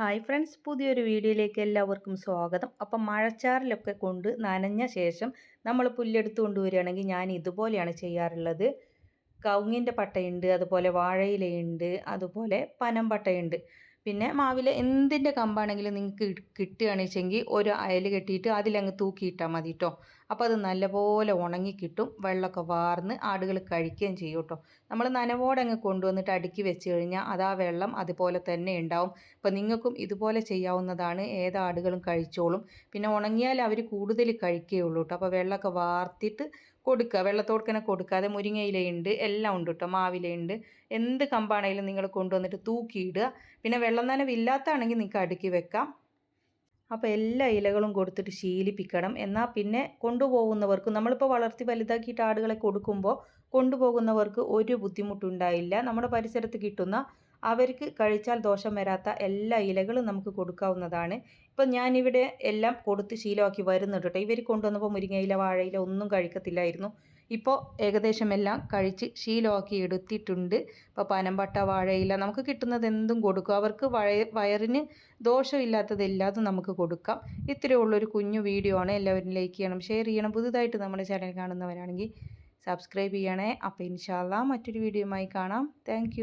Hi friends, പുതിയൊരു വീഡിയോയിലേക്ക് എല്ലാവർക്കും സ്വാഗതം. അപ്പം മഴച്ചാറിലൊക്കെ കൊണ്ട് നനഞ്ഞ ശേഷം നമ്മൾ പുല്ലെടുത്ത് കൊണ്ടുവരികയാണെങ്കിൽ ഞാൻ ഇതുപോലെയാണ് ചെയ്യാറുള്ളത്. കവുങ്ങിൻ്റെ പട്ടയുണ്ട്, അതുപോലെ വാഴയിലയുണ്ട്, അതുപോലെ പനം പട്ടയുണ്ട്. പിന്നെ മാവിലെ എന്തിൻ്റെ കമ്പാണെങ്കിലും നിങ്ങൾക്ക് കിട്ടുകയാണെന്ന് വെച്ചെങ്കിൽ ഒരു അയൽ കെട്ടിയിട്ട് അതിലങ്ങ് തൂക്കിയിട്ടാൽ മതി കേട്ടോ. അപ്പോൾ അത് നല്ലപോലെ ഉണങ്ങി കിട്ടും, വെള്ളമൊക്കെ വാർന്ന് ആടുകൾ കഴിക്കുകയും ചെയ്യും കേട്ടോ. നമ്മൾ നനവോടെ അങ്ങ് കൊണ്ടുവന്നിട്ട് അടുക്കി വെച്ച് കഴിഞ്ഞാൽ അത് ആ വെള്ളം അതുപോലെ തന്നെ ഉണ്ടാവും. അപ്പോൾ നിങ്ങൾക്കും ഇതുപോലെ ചെയ്യാവുന്നതാണ്, ഏതാടുകളും കഴിച്ചോളും. പിന്നെ ഉണങ്ങിയാൽ അവർ കൂടുതൽ കഴിക്കുകയുള്ളൂ കേട്ടോ. അപ്പോൾ വെള്ളമൊക്കെ വാർത്തിട്ട് കൊടുക്കുക, വെള്ളത്തോടുക്കനെ കൊടുക്കാതെ. മുരിങ്ങയിലയുണ്ട്, എല്ലാം ഉണ്ട് കേട്ടോ, മാവിലയുണ്ട്. എന്ത് കമ്പാണെങ്കിലും നിങ്ങൾ കൊണ്ടുവന്നിട്ട് തൂക്കിയിടുക. പിന്നെ വെള്ളം നനവില്ലാത്താണെങ്കിൽ നിങ്ങൾക്ക് അടുക്കി വെക്കാം. അപ്പോൾ എല്ലാ ഇലകളും കൊടുത്തിട്ട് ശീലിപ്പിക്കണം. എന്നാൽ പിന്നെ കൊണ്ടുപോകുന്നവർക്ക്, നമ്മളിപ്പോൾ വളർത്തി വലുതാക്കിയിട്ട് ആടുകളെ കൊടുക്കുമ്പോൾ കൊണ്ടുപോകുന്നവർക്ക് ഒരു ബുദ്ധിമുട്ടുണ്ടായില്ല. നമ്മുടെ പരിസരത്ത് കിട്ടുന്ന, അവർക്ക് കഴിച്ചാൽ ദോഷം വരാത്ത എല്ലാ ഇലകളും നമുക്ക് കൊടുക്കാവുന്നതാണ്. ഇപ്പം ഞാനിവിടെ എല്ലാം കൊടുത്ത് ശീലമാക്കി വരുന്നുണ്ട് കേട്ടോ. ഇവർ കൊണ്ടുവന്നപ്പോൾ മുരിങ്ങയില, വാഴയില ഒന്നും കഴിക്കത്തില്ലായിരുന്നു. ഇപ്പോൾ ഏകദേശം എല്ലാം കഴിച്ച് ശീലമാക്കി എടുത്തിട്ടുണ്ട്. ഇപ്പോൾ പനമ്പട്ട, വാഴയില, നമുക്ക് കിട്ടുന്നത് എന്തും കൊടുക്കും. അവർക്ക് വയറിന് ദോഷമില്ലാത്തതെല്ലാതും നമുക്ക് കൊടുക്കാം. ഇത്രയേ ഉള്ളൊരു കുഞ്ഞു വീഡിയോ ആണ്. എല്ലാവരും ലൈക്ക് ചെയ്യണം, ഷെയർ ചെയ്യണം. പുതുതായിട്ട് നമ്മുടെ ചാനൽ കാണുന്നവരാണെങ്കിൽ സബ്സ്ക്രൈബ് ചെയ്യണേ. അപ്പോൾ ഇൻഷാ അല്ലാഹ് മറ്റൊരു വീഡിയോയുമായി കാണാം. താങ്ക്